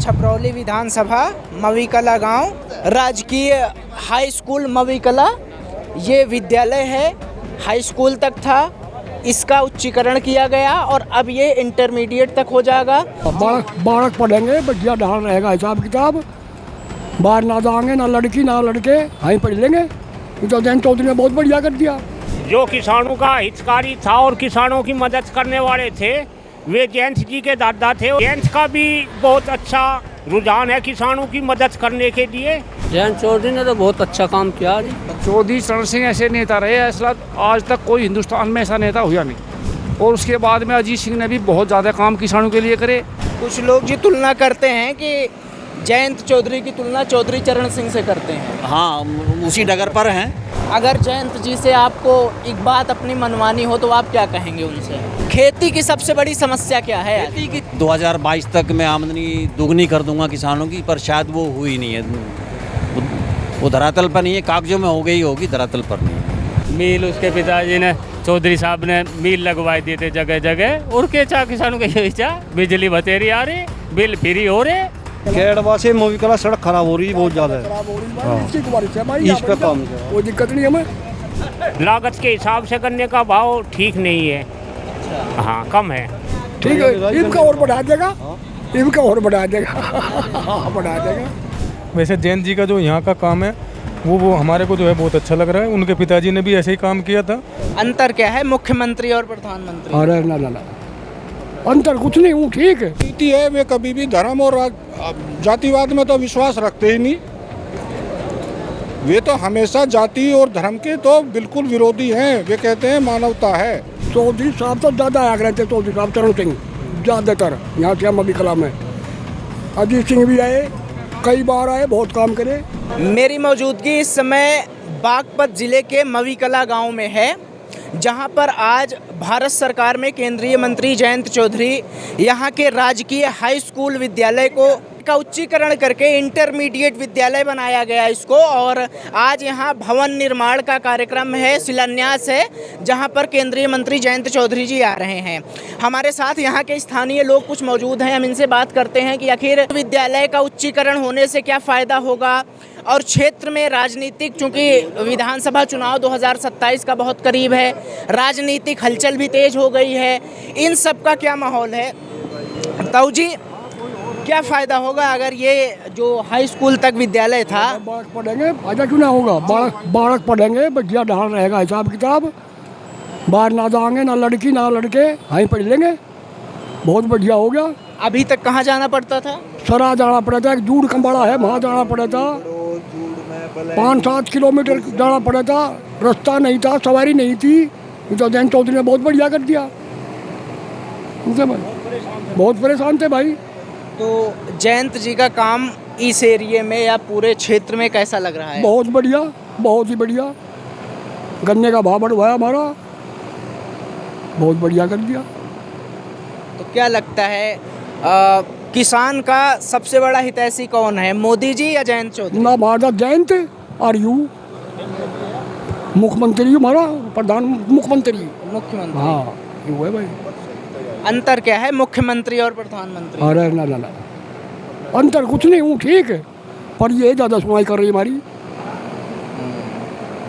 छपरौली विधानसभा मवीकला गांव, राजकीय high school मवीकला ये विद्यालय है। हाई स्कूल तक था, इसका उच्चीकरण किया गया और अब ये इंटरमीडिएट तक हो जाएगा। बालक पढ़ेंगे, बढ़िया ढाल रहेगा हिसाब किताब, बाहर ना जाएंगे, ना लड़की ना लड़के, वहीं पढ़ लेंगे। तो जयंत चौधरी ने बहुत बढ़िया कर दिया। जो किसानों का हितकारी था और किसानों की मदद करने वाले थे वे जयंत जी के दादा थे। जयंत का भी बहुत अच्छा रुझान है किसानों की मदद करने के लिए। जयंत चौधरी ने तो बहुत अच्छा काम किया। चौधरी चरण सिंह ऐसे नेता रहे, ऐसा आज तक कोई हिंदुस्तान में ऐसा नेता हुआ नहीं। और उसके बाद में अजीत सिंह ने भी बहुत ज़्यादा काम किसानों के लिए करे। कुछ लोग जी तुलना करते हैं कि जयंत चौधरी की तुलना चौधरी चरण सिंह से करते हैं। हाँ, उसी डगर पर हैं। अगर जयंत जी से आपको एक बात अपनी मनवानी हो तो आप क्या कहेंगे उनसे? खेती की सबसे बड़ी समस्या क्या है? 2022 तक मैं आमदनी दुगनी कर दूंगा किसानों की, पर शायद वो हुई नहीं है। वो धरातल पर नहीं है, कागजों में हो गई होगी, धरातल पर नहीं है। मिल उसके पिताजी ने, चौधरी साहब ने मिल लगवाए दिए थे जगह जगह। और के चाह किसानों के यही चाह, बिजली बतेरी आ रही, बिल फ्री हो रहे। केड़वा से मवीकला सड़क खराब हो रही है, बहुत ज़्यादा है। इस पे काम कोई दिक्कत नहीं हमें। लागत के हिसाब से गन्ने का भाव ठीक नहीं है। हाँ, कम है। ठीक है, इनका और बढ़ा देगा, इनका और बढ़ा देगा, बढ़ा देगा। वैसे जयंत जी का जो यहाँ का काम है वो हमारे को जो है बहुत अच्छा लग रहा है। उनके पिताजी ने भी ऐसे ही काम किया था। अंतर क्या है मुख्यमंत्री और प्रधानमंत्री? अरे ना अंतर कुछ नहीं हूँ, ठीक है। नीति है, वे कभी भी धर्म और जातिवाद में तो विश्वास रखते ही नहीं। वे तो हमेशा जाति और धर्म के तो बिल्कुल विरोधी हैं। वे कहते हैं मानवता है। चौधरी साहब तो ज़्यादा आग रहे थे, चौधरी साहब चरण सिंह ज़्यादातर यहाँ से मवीकला में। अजीत सिंह भी आए, कई बार आए, बहुत काम करे। मेरी मौजूदगी इस समय बागपत जिले के मवीकला गांव में है, जहां पर आज भारत सरकार में केंद्रीय मंत्री जयंत चौधरी यहाँ के राजकीय हाई स्कूल विद्यालय का उच्चीकरण करके इंटरमीडिएट विद्यालय बनाया गया इसको। और आज यहाँ भवन निर्माण का कार्यक्रम है, शिलान्यास है, जहाँ पर केंद्रीय मंत्री जयंत चौधरी जी आ रहे हैं। हमारे साथ यहाँ के स्थानीय लोग कुछ मौजूद हैं, हम इनसे बात करते हैं कि आखिर विद्यालय का उच्चीकरण होने से क्या फ़ायदा होगा और क्षेत्र में राजनीतिक, चूँकि विधानसभा चुनाव 2027 का बहुत करीब है, राजनीतिक हलचल भी तेज हो गई है, इन सब का क्या माहौल है? ताऊ जी, क्या फ़ायदा होगा अगर ये जो हाई स्कूल तक विद्यालय था? बालक पढ़ेंगे, फायदा क्यों ना होगा। बालक पढ़ेंगे, बढ़िया ढाल रहेगा हिसाब किताब, बाहर ना जाएंगे, ना लड़की ना लड़के, वहीं पढ़ लेंगे। बहुत बढ़िया हो गया। अभी तक कहाँ जाना पड़ता था? सरा जाना पड़ा था, एक जूड़ कम्बाड़ा है, वहाँ जाना पड़ा था। 5-7 किलोमीटर जाना पड़ा था, रास्ता नहीं था, सवारी नहीं थी। तो जयंत चौधरी ने बहुत बढ़िया कर दिया। बहुत परेशान थे भाई। तो जयंत जी का काम इस एरिया में या पूरे क्षेत्र में कैसा लग रहा है? बहुत बढ़िया, बहुत ही बढ़िया। गन्ने का भाव बढ़वाया हमारा, बहुत बढ़िया कर दिया। तो क्या लगता है किसान का सबसे बड़ा हितैषी कौन है, मोदी जी या जयंत चौधरी? ना हमारा जयंत और यू मुख्यमंत्री, हमारा प्रधान मुख्यमंत्री। हाँ, यू है भाई। अंतर क्या है मुख्यमंत्री और प्रधानमंत्री? अरे ना अंतर कुछ नहीं हूँ, ठीक है, पर ये ज़्यादा सुनाई कर रही है हमारी,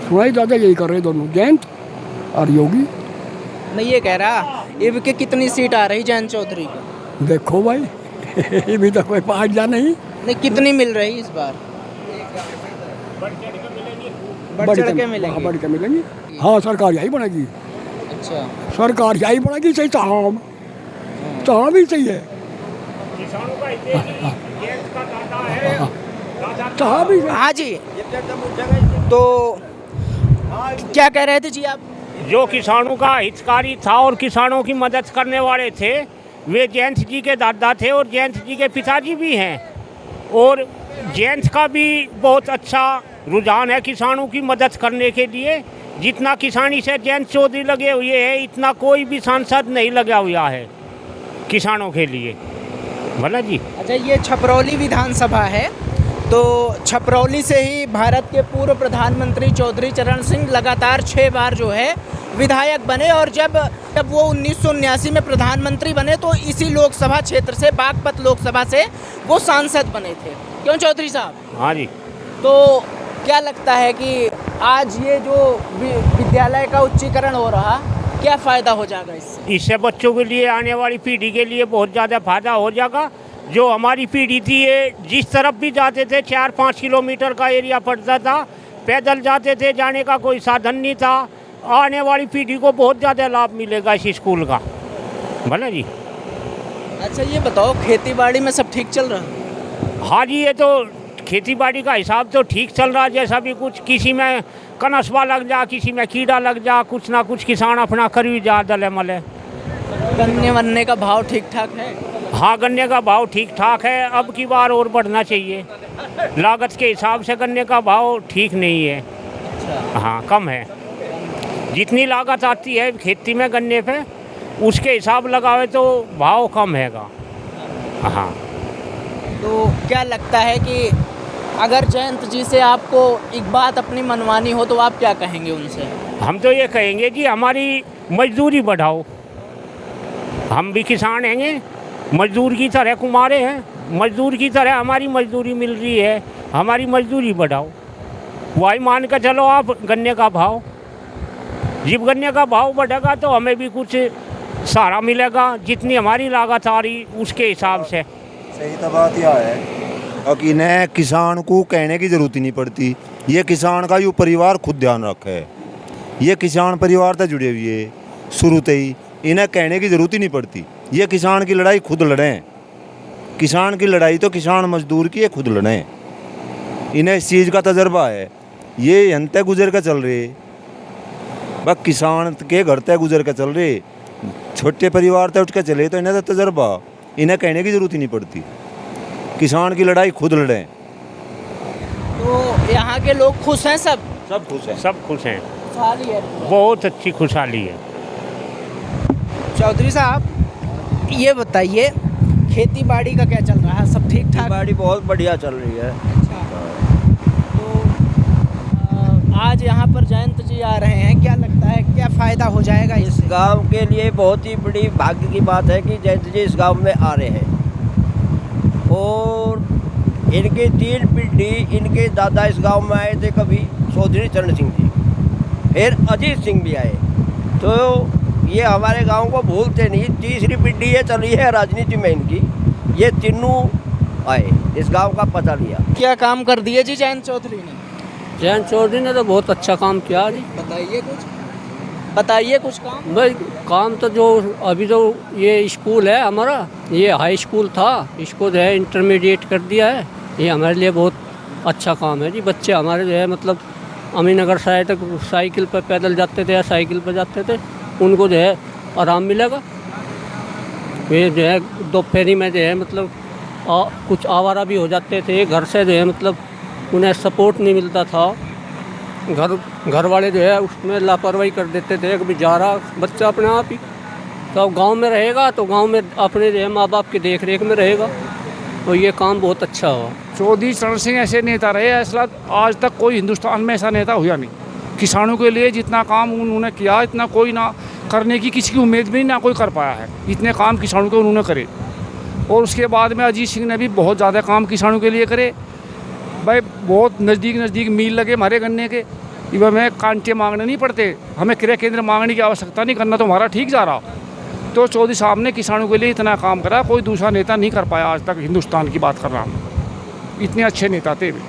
सुनाई ज़्यादा यही कर रहे दोनों, जयंत और योगी। नहीं, ये कह रहा इब के कितनी सीट आ रही जयंत चौधरी को? देखो भाई, अभी तक कोई पार्टियाँ नहीं। कितनी मिल रही इस बार? बढ़ चढ़ के मिलेंगी। हाँ, सरकार यही बनेगी। अच्छा, सरकार यही बनेगी, सही चाह भी सही है। चाह भी। हाँ जी, तो क्या कह रहे थे जी आप? जो किसानों का हितकारी था और किसानों की मदद करने वाले थे वे जयंत जी के दादा थे और जयंत जी के पिताजी भी हैं। और जयंत का भी बहुत अच्छा रुझान है किसानों की मदद करने के लिए। जितना किसानी से जयंत चौधरी लगे हुए हैं, इतना कोई भी सांसद नहीं लगा हुआ है किसानों के लिए, भला जी। अच्छा, ये छपरौली विधानसभा है, तो छपरौली से ही भारत के पूर्व प्रधानमंत्री चौधरी चरण सिंह लगातार 6 बार जो है विधायक बने, और जब वो 1979 में प्रधानमंत्री बने तो इसी लोकसभा क्षेत्र से, बागपत लोकसभा से वो सांसद बने थे। क्यों चौधरी साहब? हाँ जी। तो क्या लगता है कि आज ये जो विद्यालय का उच्चीकरण हो रहा, क्या फ़ायदा हो जाएगा इससे? इससे बच्चों के लिए, आने वाली पीढ़ी के लिए बहुत ज़्यादा फायदा हो जाएगा। जो हमारी पीढ़ी थी ये जिस तरफ भी जाते थे 4-5 किलोमीटर का एरिया पड़ता था, पैदल जाते थे, जाने का कोई साधन नहीं था। आने वाली पीढ़ी को बहुत ज़्यादा लाभ मिलेगा इस स्कूल का। भला जी। अच्छा ये बताओ, खेती बाड़ी में सब ठीक चल रहा है? हाँ जी, ये तो खेती बाड़ी का हिसाब तो ठीक चल रहा है। जैसा भी कुछ, किसी में कनस्बा लग जा, किसी में कीड़ा लग जा, कुछ ना कुछ किसान अपना कर भी जा दले मले। गन्ने वन्ने का भाव ठीक ठाक है? हाँ, गन्ने का भाव ठीक ठाक है। अब की बार और बढ़ना चाहिए। लागत के हिसाब से गन्ने का भाव ठीक नहीं है। हाँ, कम है। जितनी लागत आती है खेती में गन्ने पे, उसके हिसाब लगावे तो भाव कम हैगा। हाँ। तो क्या लगता है कि अगर जयंत जी से आपको एक बात अपनी मनवानी हो तो आप क्या कहेंगे उनसे? हम तो ये कहेंगे कि हमारी मजदूरी बढ़ाओ। हम भी किसान हैं, मजदूर की तरह कुमारे हैं, मजदूर की तरह हमारी मजदूरी मिल रही है, हमारी मजदूरी बढ़ाओ। वही मान कर चलो आप गन्ने का भाव, जब गन्ने का भाव बढ़ेगा तो हमें भी कुछ सहारा मिलेगा, जितनी हमारी लागत आ रही उसके हिसाब से। सही तो बात यह है कि इन्हें किसान को कहने की ज़रूरत ही नहीं पड़ती। ये किसान का यूँ परिवार खुद ध्यान रखे, ये किसान परिवार से जुड़े हुए शुरू से ही, इन्हें कहने की ज़रूरत ही नहीं पड़ती। ये किसान की लड़ाई खुद लड़ें, किसान की लड़ाई तो किसान मजदूर की है, खुद लड़ें। इन्हें इस चीज़ का तजर्बा है। ये यंते गुजर कर चल रहे, बस किसान के घर तक गुजर कर चल रहे, छोटे परिवार तक उठ कर चले, तो इन्हें तो तजर्बा, इन्हें कहने की ज़रूरत ही नहीं पड़ती। किसान की लड़ाई खुद लड़ें। तो यहाँ के लोग खुश हैं? सब खुश हैं, सब खुश हैं। खुशहाली है, बहुत अच्छी खुशहाली है। चौधरी साहब ये बताइए, खेती बाड़ी का क्या चल रहा है? सब ठीक ठाक? बाड़ी बहुत बढ़िया चल रही है। तो आज यहाँ पर जयंत जी आ रहे हैं, क्या लगता है क्या फ़ायदा हो जाएगा इस गांव के लिए? बहुत ही बड़ी भाग्य की बात है कि जयंत जी इस गांव में आ रहे हैं, और इनके 3 पीढ़ी, इनके दादा इस गांव में आए थे, कभी चौधरी चरण सिंह जी, फिर अजीत सिंह भी आए। तो ये हमारे गांव को भूलते नहीं। 3री पीढ़ी ये चली है राजनीति में इनकी, ये तीनों आए, इस गांव का पता लिया। क्या काम कर दिए जी जयंत चौधरी ने? जयंत चौधरी ने तो बहुत अच्छा काम किया जी। बताइए कुछ काम। भाई काम तो जो अभी जो ये स्कूल है हमारा, ये हाई स्कूल था, इसको जो है इंटरमीडिएट कर दिया है। ये हमारे लिए बहुत अच्छा काम है जी। बच्चे हमारे जो है मतलब अमीनगर साइड तक साइकिल पर पैदल जाते थे या साइकिल पर जाते थे, उनको जो है आराम मिलेगा। वे जो है दोपहरी में जो है मतलब कुछ आवारा भी हो जाते थे, घर से जो है मतलब उन्हें सपोर्ट नहीं मिलता था। घर वाले जो है उसमें लापरवाही कर देते थे, कभी जा रहा बच्चा अपने आप ही। तो अब गांव में रहेगा तो गांव में अपने जो है माँ बाप की देख रेख में रहेगा, तो ये काम बहुत अच्छा हुआ। चौधरी चरण सिंह ऐसे नेता रहे, ऐसा आज तक कोई हिंदुस्तान में ऐसा नेता हुआ नहीं। किसानों के लिए जितना काम उन्होंने किया, इतना कोई ना करने की किसी की उम्मीद भी ना कोई कर पाया है। इतने काम किसानों के उन्होंने करे, और उसके बाद में अजीत सिंह ने भी बहुत ज़्यादा काम किसानों के लिए करे। भाई बहुत नज़दीक मील लगे हमारे गन्ने के, इवन हमें कांटे मांगने नहीं पड़ते, हमें क्रय केंद्र मांगने की आवश्यकता नहीं, करना तो हमारा ठीक जा रहा। तो चौधरी साहब ने किसानों के लिए इतना काम करा, कोई दूसरा नेता नहीं कर पाया आज तक। हिंदुस्तान की बात कर रहा हूँ, इतने अच्छे नेता थे भी।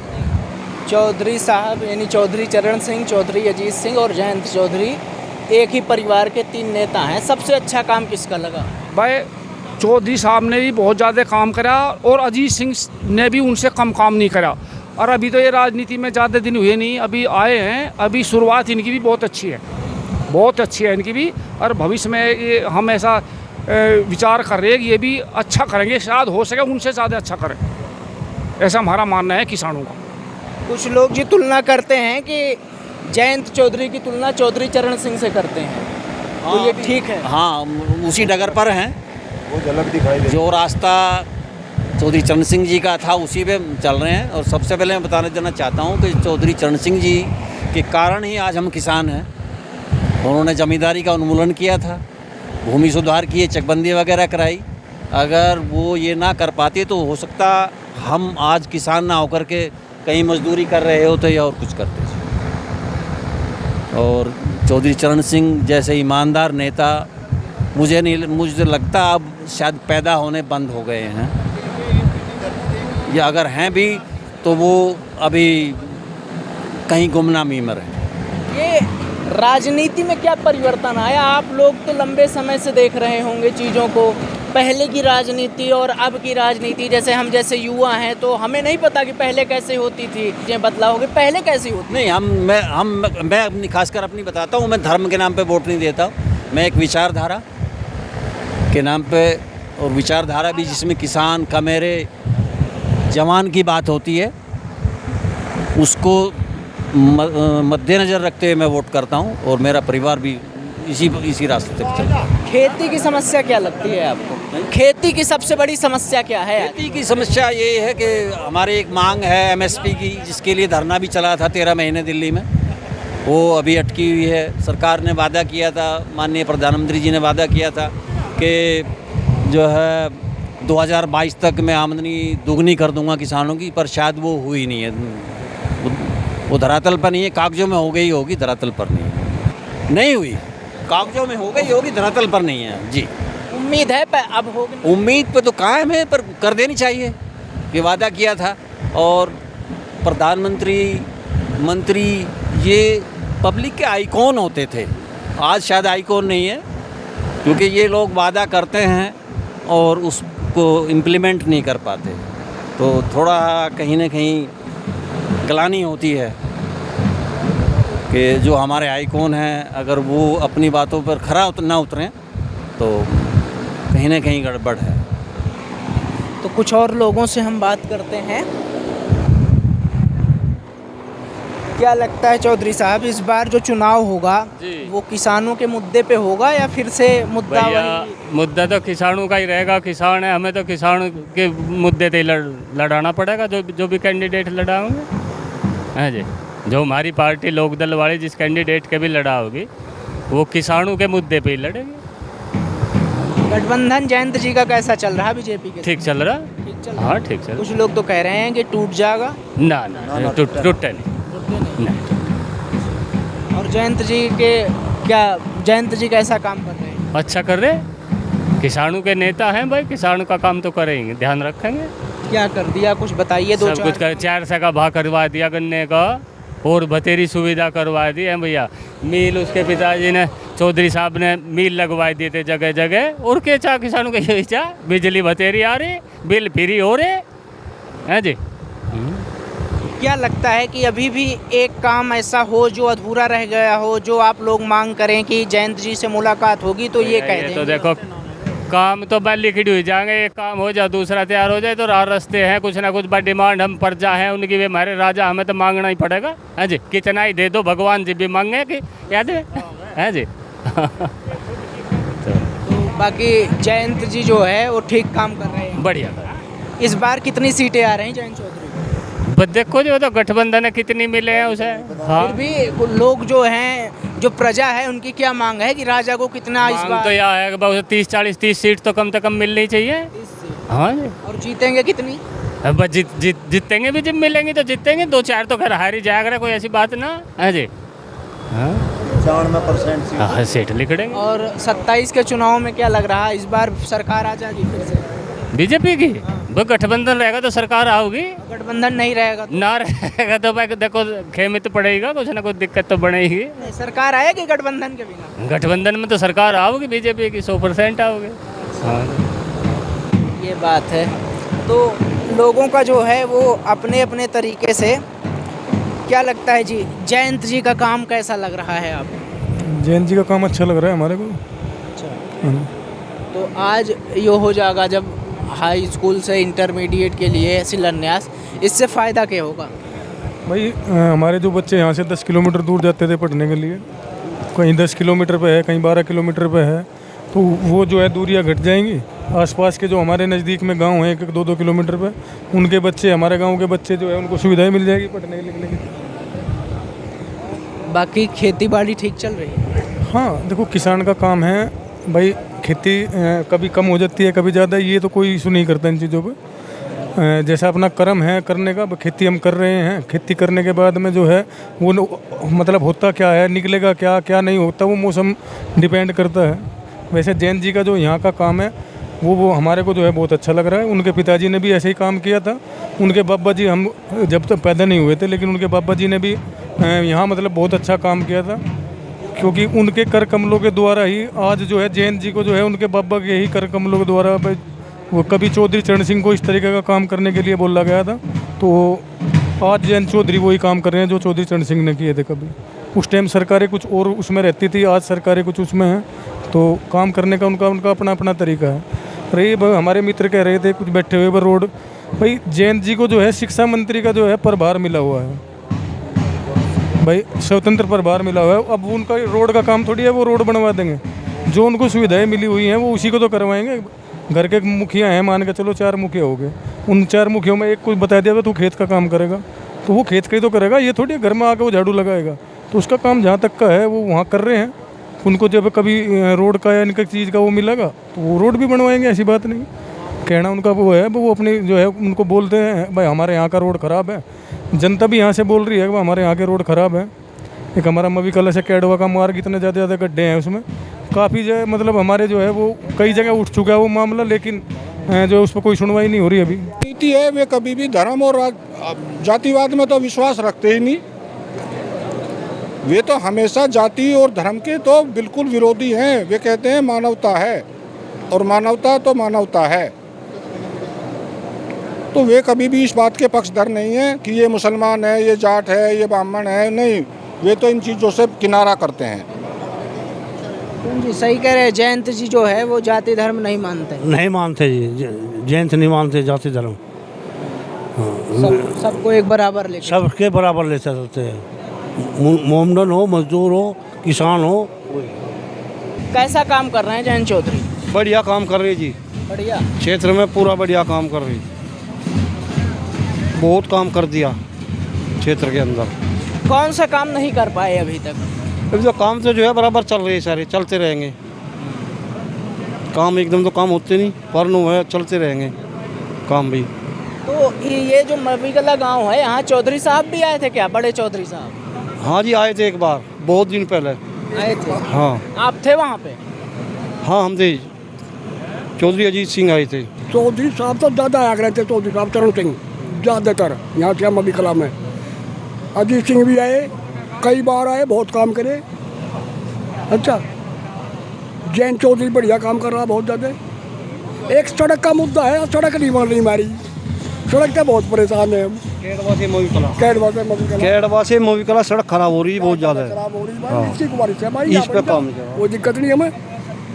चौधरी साहब यानी चौधरी चरण सिंह, चौधरी अजीत सिंह और जयंत चौधरी एक ही परिवार के 3 नेता हैं। सबसे अच्छा काम किसका लगा? भाई चौधरी साहब ने भी बहुत ज़्यादा काम करा, और अजीत सिंह ने भी उनसे कम काम नहीं करा। और अभी तो ये राजनीति में ज़्यादा दिन हुए नहीं, अभी आए हैं, अभी शुरुआत इनकी भी बहुत अच्छी है, बहुत अच्छी है इनकी भी। और भविष्य में ये हम ऐसा विचार कर रहे हैं कि ये भी अच्छा करेंगे, शायद हो सके उनसे ज़्यादा अच्छा करें, ऐसा हमारा मानना है किसानों का। कुछ लोग जी तुलना करते हैं कि जयंत चौधरी की तुलना चौधरी चरण सिंह से करते हैं, तो ये ठीक है? हाँ, उसी डगर पर हैं। वो झलक दिखाई दे। जो रास्ता चौधरी चरण सिंह जी का था, उसी पे चल रहे हैं। और सबसे पहले मैं बताना देना चाहता हूँ कि चौधरी चरण सिंह जी के कारण ही आज हम किसान हैं। उन्होंने ज़मींदारी का उन्मूलन किया था, भूमि सुधार किए, चकबंदी वगैरह कराई। अगर वो ये ना कर पाते तो हो सकता हम आज किसान ना होकर के कहीं मजदूरी कर रहे होते या और कुछ करते। और चौधरी चरण सिंह जैसे ईमानदार नेता मुझे लगता अब शायद पैदा होने बंद हो गए हैं, या अगर हैं भी तो वो अभी कहीं गुमनामी में रहे। ये राजनीति में क्या परिवर्तन आया? आप लोग तो लंबे समय से देख रहे होंगे चीज़ों को, पहले की राजनीति और अब की राजनीति। जैसे हम जैसे युवा हैं तो हमें नहीं पता कि पहले कैसे होती थी, ये बदलाव हो गए, पहले कैसी होती? नहीं, मैं अपनी खासकर अपनी बताता हूँ। मैं धर्म के नाम पे वोट नहीं देता, मैं एक विचारधारा के नाम पे, और विचारधारा भी जिसमें किसान का मेरे जवान की बात होती है, उसको मद्देनज़र रखते हुए मैं वोट करता हूँ। और मेरा परिवार भी इसी रास्ते पे चलता है। खेती की समस्या क्या लगती है आपको? खेती की सबसे बड़ी समस्या क्या है? खेती की समस्या ये है कि हमारी एक मांग है एमएसपी की, जिसके लिए धरना भी चला था 13 महीने दिल्ली में, वो अभी अटकी हुई है। सरकार ने वादा किया था, माननीय प्रधानमंत्री जी ने वादा किया था कि जो है 2022 तक मैं आमदनी दोगुनी कर दूंगा किसानों की, पर शायद वो हुई नहीं है। वो धरातल पर नहीं है, कागजों में हो गई होगी, धरातल पर नहीं हुई। कागजों में हो गई होगी, धरातल पर नहीं है जी। उम्मीद है अब होगी? उम्मीद पे तो कायम है, पर कर देनी चाहिए। ये वादा किया था। और प्रधानमंत्री, मंत्री, ये पब्लिक के आइकॉन होते थे, आज शायद आइकॉन नहीं है, क्योंकि ये लोग वादा करते हैं और उसको इम्प्लीमेंट नहीं कर पाते। तो थोड़ा कहीं ना कहीं ग्लानि होती है कि जो हमारे आइकॉन हैं, अगर वो अपनी बातों पर खरा ना उतरें तो कहीं ना कहीं गड़बड़ है। तो कुछ और लोगों से हम बात करते हैं। क्या लगता है चौधरी साहब, इस बार जो चुनाव होगा वो किसानों के मुद्दे पे होगा या फिर से मुद्दा वही? मुद्दा तो किसानों का ही रहेगा। किसान है, हमें तो किसान के मुद्दे पे लड़ाना पड़ेगा। जो भी कैंडिडेट लड़ा होंगे, हाँ जी, जो हमारी पार्टी लोकदल वाली जिस कैंडिडेट के भी लड़ा होगी, वो किसानों के मुद्दे पे ही लड़ेगी। गठबंधन जयंत जी का कैसा चल रहा है बीजेपी के? ठीक चल रहा, हाँ ठीक चल रहा। कुछ लोग तो कह रहे हैं कि टूट जाएगा। ना टूटे नहीं। और जयंत जी कैसा काम कर रहे हैं? अच्छा कर रहे, किसानों के नेता हैं भाई, किसानों का काम तो करेंगे, ध्यान रखेंगे। क्या कर दिया, कुछ बताइए। सब कुछ कर, 400 का भाव करवा दिया गन्ने का, और बतेरी सुविधा करवा दी है भैया। मिल उसके पिताजी ने, चौधरी साहब ने मिल लगवाई दिए थे जगह जगह। और क्या चाह किसानों के यही चाह, बिजली बतेरी आ रही, बिल फ्री हो रहे हैं जी। क्या लगता है कि अभी भी एक काम ऐसा हो जो अधूरा रह गया हो, जो आप लोग मांग करें कि जयंत जी से मुलाकात होगी तो ये कह देंगे? तो देखो, काम तो बस लिखित हो जाएंगे, एक काम हो जाए दूसरा तैयार हो जाए, तो राह रस्ते हैं कुछ ना कुछ। बड़ी डिमांड हम प्रजा हैं उनकी, भी हमारे राजा, हमें तो मांगना ही पड़ेगा। हाँ जी, कितना ही दे दो, भगवान जी भी मांगे कि याद है जी। तो बाकी जयंत जी जो है वो ठीक काम कर रहे हैं, बढ़िया। इस बार कितनी सीटें आ रही हैं जयंत चौधरी? बस देखो जो तो गठबंधन है, कितनी मिले हैं उसे। हाँ, फिर भी लोग जो हैं, जो प्रजा है, उनकी क्या मांग है कि राजा को कितना इस बार? तो यह है कि बहुत 30-40 सीट तो कम से कम मिलनी चाहिए। हाँ जी। और जीतेंगे कितनी? बस जीतेंगे भी, जब मिलेंगे तो जीतेंगे। 2-4 तो घर हारी जाएगा, कोई ऐसी बात ना। हाँ जी, हाँ 94% सीट लिखेंगे। और 27 के चुनाव में क्या लग रहा है, इस बार सरकार आ जाएगी फिर से बीजेपी की? वो गठबंधन रहेगा तो सरकार आओगी। गठबंधन नहीं रहेगा तो? ना रहेगा तो भाई देखो खेमित पड़ेगा, कुछ ना कुछ दिक्कत तो बनेगी। सरकार आएगी गठबंधन के बिना? गठबंधन में तो सरकार आओगी बीजेपी की, 100% आओगी। हाँ, ये बात है। तो लोगों का जो है वो अपने अपने तरीके से, क्या लगता है जी, जयंत जी का काम कैसा लग रहा है आपको? जयंत जी का काम अच्छा लग रहा है हमारे को। अच्छा, तो आज ये हो जाएगा जब हाई स्कूल से इंटरमीडिएट के लिए शिलान्यास, इससे फ़ायदा क्या होगा? भाई हमारे जो बच्चे यहाँ से 10 किलोमीटर दूर जाते थे पढ़ने के लिए, कहीं 10 किलोमीटर पे है, कहीं 12 किलोमीटर पे है, तो वो जो है दूरियाँ घट जाएंगी। आसपास के जो हमारे नज़दीक में गांव हैं 1-2 किलोमीटर पे, उनके बच्चे, हमारे गांव के बच्चे जो है उनको सुविधाएं मिल जाएगी पढ़ने लिखने की। बाकी खेती बाड़ी ठीक चल रही है? हाँ देखो, किसान का काम है भाई, खेती कभी कम हो जाती है कभी ज़्यादा, ये तो कोई इशू नहीं करता इन चीज़ों पे। जैसा अपना कर्म है करने का, खेती हम कर रहे हैं, खेती करने के बाद में जो है वो मतलब होता क्या है, निकलेगा क्या क्या नहीं होता, वो मौसम डिपेंड करता है। वैसे जैन जी का जो यहाँ का काम है वो हमारे को जो है बहुत अच्छा लग रहा है। उनके पिताजी ने भी ऐसे ही काम किया था। उनके बाबा जी, हम जब तक पैदा नहीं हुए थे, लेकिन उनके बाबा जी ने भी यहाँ मतलब बहुत अच्छा काम किया था, क्योंकि उनके कर कमलों के द्वारा ही आज जो है जैन जी को जो है उनके बाबा के ही कर कमलों के द्वारा वो कभी चौधरी चरण सिंह को इस तरीके का काम करने के लिए बोला गया था, तो आज जैन चौधरी वही काम कर रहे हैं जो चौधरी चरण सिंह ने किए थे। कभी उस टाइम सरकारें कुछ और उसमें रहती थी, आज सरकारें कुछ उसमें हैं, तो काम करने का उनका अपना अपना तरीका है। रही हमारे मित्र कह रहे थे कुछ बैठे हुए पर रोड, भाई जैन जी को जो है शिक्षा मंत्री का जो है प्रभार मिला हुआ है, भाई स्वतंत्र प्रभार मिला हुआ है। अब उनका रोड का काम थोड़ी है वो रोड बनवा देंगे, जो उनको सुविधाएं मिली हुई हैं वो उसी को तो करवाएंगे। घर के मुखिया हैं, मान के चलो 4 मुखिया हो गए, उन 4 मुखियों में एक को बता दिया तू खेत का काम करेगा, तो वो खेत का ही तो करेगा, ये थोड़ी घर में आके वो झाड़ू लगाएगा। तो उसका काम जहाँ तक का है वो वहाँ कर रहे हैं। उनको जब कभी रोड का या इनका चीज़ का वो मिलेगा तो वो रोड भी बनवाएंगे, ऐसी बात नहीं। कहना उनका वो है, वो अपनी जो है उनको बोलते हैं भाई हमारे यहाँ का रोड ख़राब है, जनता भी यहाँ से बोल रही है कि हमारे यहाँ के रोड ख़राब है। एक हमारा मवी कला से कैडवा का मार्ग, इतने ज़्यादा गड्ढे हैं उसमें, काफ़ी जो है मतलब हमारे जो है वो कई जगह उठ चुका है वो मामला, लेकिन जो उस पर कोई सुनवाई नहीं हो रही अभी। नीति है वे कभी भी धर्म और जातिवाद में तो विश्वास रखते ही नहीं। वे तो हमेशा जाति और धर्म के तो बिल्कुल विरोधी हैं। वे कहते हैं मानवता है, और मानवता तो मानवता है। तो वे कभी भी इस बात के पक्षधर नहीं है कि ये मुसलमान है, ये जाट है, ये ब्राह्मण है, नहीं। वे तो इन चीज़ों से किनारा करते हैं। जी सही कह रहे हैं, जयंत जी जो है वो जाति धर्म नहीं मानते। नहीं मानते जी, जयंत नहीं मानते जाति धर्म। सबको एक बराबर लेकर, सबके बराबर ले सकते हैं, मोमडन हो, मजदूर हो, किसान हो। कैसा काम कर रहे हैं जयंत चौधरी? बढ़िया काम कर रही जी, बढ़िया क्षेत्र में पूरा बढ़िया काम कर रही, बहुत काम कर दिया क्षेत्र के अंदर। कौन सा काम नहीं कर पाए अभी तक? अभी तो काम तो जो है बराबर चल रही है, सारे चलते रहेंगे काम। एकदम तो काम होते नहीं, पर नो है चलते रहेंगे काम भी। तो ये जो मवीकला गांव है, यहाँ चौधरी साहब भी आए थे क्या, बड़े चौधरी साहब? हाँ जी, आए थे एक बार, बहुत दिन पहले आए थे। हाँ, आप थे वहाँ पे? हाँ हम थे, चौधरी अजीत सिंह आए थे। चौधरी साहब तो ज़्यादा आग रहे थे, चौधरी साहब चरण सिंह ज़्यादातर यहाँ से मवी कला में। अजीत सिंह भी आए, कई बार आए, बहुत काम करे। अच्छा, जैन चौधरी बढ़िया काम कर रहा बहुत ज़्यादा। एक सड़क का मुद्दा है, सड़क नहीं बन रही हमारी, सड़क से बहुत परेशान है हम। कैडवा से मवी कला, कैडवा से मवी कला, कैडवा से मवी कला सड़क खराब हो रही है, बहुत ज़्यादा खराब हो रही है। इसी की बारिश है भाई, इस पे काम वो दिक्कत नहीं हमें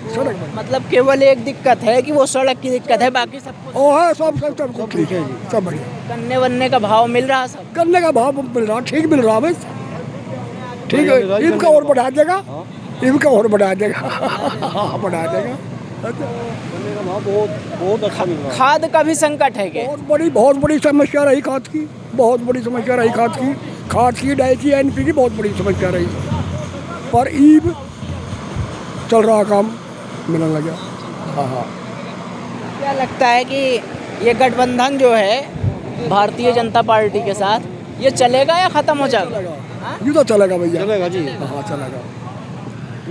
सड़क में। मतलब केवल एक दिक्कत है कि वो सड़क की दिक्कत है, बाकी सब कुछ ओ है, सब कुछ ठीक है जी, सब बढ़िया। गन्ने वन्ने का भाव मिल रहा, सब गन्ने का भाव मिल रहा, ठीक मिल रहा बस, ठीक है। इनका और बढ़ा देगा, इनका और बढ़ा देगा, बढ़ा देगा। बहुत अच्छा मिल रहा है। खाद का भी संकट है क्या? बहुत बड़ी समस्या रही खाद की, बहुत बड़ी समस्या रही खाद की डाई की, एनपी की बहुत बड़ी समस्या रही। पर ईब चल रहा, काम मिलने लगा। हाँ। क्या लगता है कि ये गठबंधन जो है भारतीय जनता पार्टी के साथ, ये चलेगा या ख़त्म हो जाएगा? ये तो चलेगा भैया, चलेगा जी। हाँ चलेगा।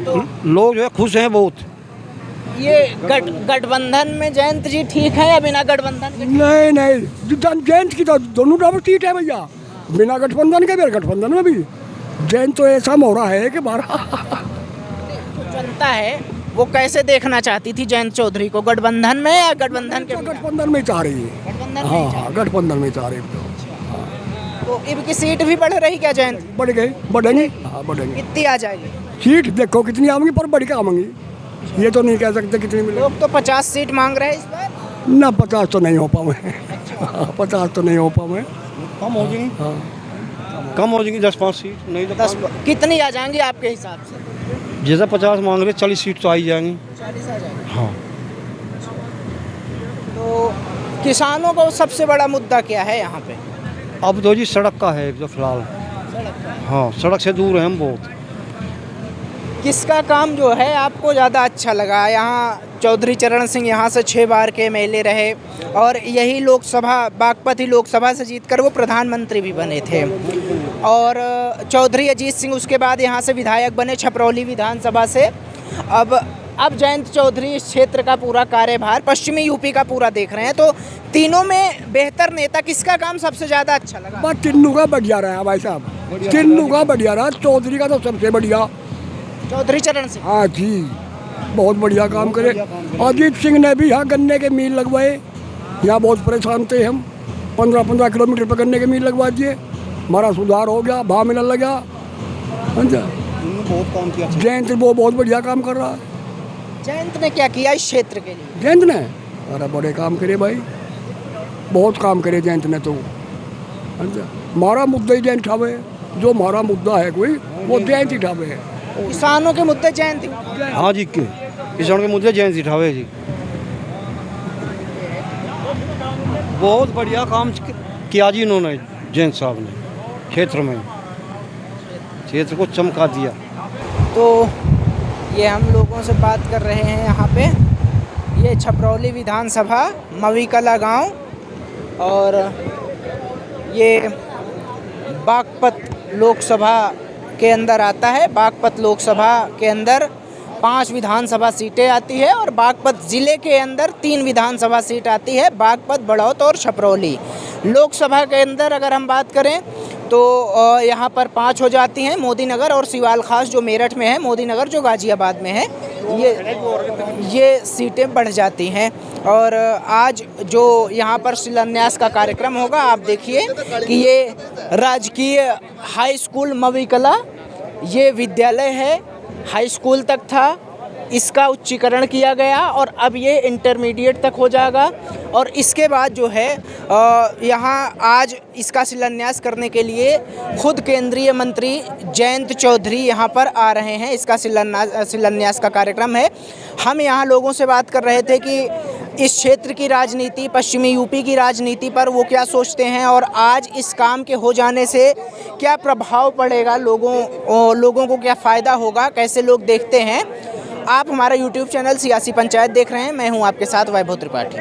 तो लोग जो है खुश हैं बहुत। ये गठबंधन में जयंत जी ठीक है या बिना गठबंधन के? नहीं, जयंत की तो दोनों डबल सीट है भैया, बिना गठबंधन के भी, गठबंधन में भी। जयंत तो ऐसा मोहरा है कि बारह जनता है वो कैसे देखना चाहती थी जयंत चौधरी को, गठबंधन में या गठबंधन के? गठबंधन में चाह रही है, हाँ गठबंधन में चाह रही है। तो इनकी सीट भी बढ़ रही क्या जयंत? बढ़ गई, बढ़ेंगे, हाँ बढ़ेंगे। कितनी आ जाएगी सीट? देखो कितनी आएंगी, पर बढ़ के आएंगी, ये तो नहीं कह सकते कितनी मिलेगी। लोग तो 50 सीट मांग रहे हैं इस बार। ना 50 तो नहीं हो पाए, 50 तो नहीं हो पाए। कम हो जाएंगी, हाँ कम हो जाएंगी, 10-5 सीट, नहीं तो 10। कितनी आ जाएंगी आपके हिसाब से? जैसा 50 मांग रहे 40 सीट तो आ ही जाएंगी। 40 आ जाएंगी। हाँ, तो किसानों का सबसे बड़ा मुद्दा क्या है यहाँ पे? अब तो जी सड़क का है एक जो फिलहाल। हाँ, सड़क से दूर हैं हम बहुत। किसका काम जो है आपको ज़्यादा अच्छा लगा? यहाँ चौधरी चरण सिंह यहाँ से 6 बार के एमएलए रहे और यही लोकसभा बागपत ही लोकसभा से जीतकर वो प्रधानमंत्री भी बने थे। और चौधरी अजीत सिंह उसके बाद यहाँ से विधायक बने छपरौली विधानसभा से। अब जयंत चौधरी इस क्षेत्र का पूरा कार्यभार पश्चिमी यूपी का पूरा देख रहे हैं। तो तीनों में बेहतर नेता किसका काम सबसे ज़्यादा अच्छा लगा? बस टिन्नू का बढ़िया रहा भाई साहब, टिन्नू का बढ़िया रहा। चौधरी का तो सबसे बढ़िया चौधरी चरण सिंह। हाँ जी, बहुत बढ़िया काम करे। अजीत सिंह ने भी यहाँ गन्ने के मील लगवाए। यहाँ बहुत परेशान थे हम, 15-15 किलोमीटर पर गन्ने के मील लगवा दिए। हमारा सुधार हो गया, भाव मिलने लगा। बहुत काम किया। जयंत वो बहुत बढ़िया काम कर रहा है। जयंत ने क्या किया इस क्षेत्र के लिए? जयंत ने अरे बड़े काम करे भाई, बहुत काम करे जयंत ने तो। हमारा मुद्दा ही जयंत ठावे, जो हमारा मुद्दा है कोई वो जयंत ही ठावे है। किसानों के मुद्दे जयंत ही? हाँ जी, किसानों के मुद्दे जयंत सिठावे जी। बहुत बढ़िया काम किया जी इन्होंने, जयंत साहब ने क्षेत्र को चमका दिया। तो ये हम लोगों से बात कर रहे हैं यहाँ पे। ये छपरौली विधानसभा मवीकला गांव और ये बागपत लोकसभा के अंदर आता है। बागपत लोकसभा के अंदर 5 विधानसभा सीटें आती है और बागपत ज़िले के अंदर 3 विधानसभा सीट आती है, बागपत, बढ़ौत और छपरौली। लोकसभा के अंदर अगर हम बात करें तो यहाँ पर 5 हो जाती हैं, मोदी नगर और सिवाल खास जो मेरठ में है, मोदी नगर जो गाज़ियाबाद में है, ये सीटें बढ़ जाती हैं। और आज जो यहाँ पर शिलान्यास का कार्यक्रम होगा, आप देखिए कि ये राजकीय हाई स्कूल मवीकला ये विद्यालय है, हाई स्कूल तक था, इसका उच्चीकरण किया गया और अब ये इंटरमीडिएट तक हो जाएगा। और इसके बाद जो है यहाँ आज इसका शिलान्यास करने के लिए खुद केंद्रीय मंत्री जयंत चौधरी यहाँ पर आ रहे हैं। इसका शिलान्यास का कार्यक्रम है। हम यहाँ लोगों से बात कर रहे थे कि इस क्षेत्र की राजनीति, पश्चिमी यूपी की राजनीति पर वो क्या सोचते हैं और आज इस काम के हो जाने से क्या प्रभाव पड़ेगा, लोगों को क्या फ़ायदा होगा, कैसे लोग देखते हैं। आप हमारा YouTube चैनल सियासी पंचायत देख रहे हैं। मैं हूं आपके साथ वैभव त्रिपाठी।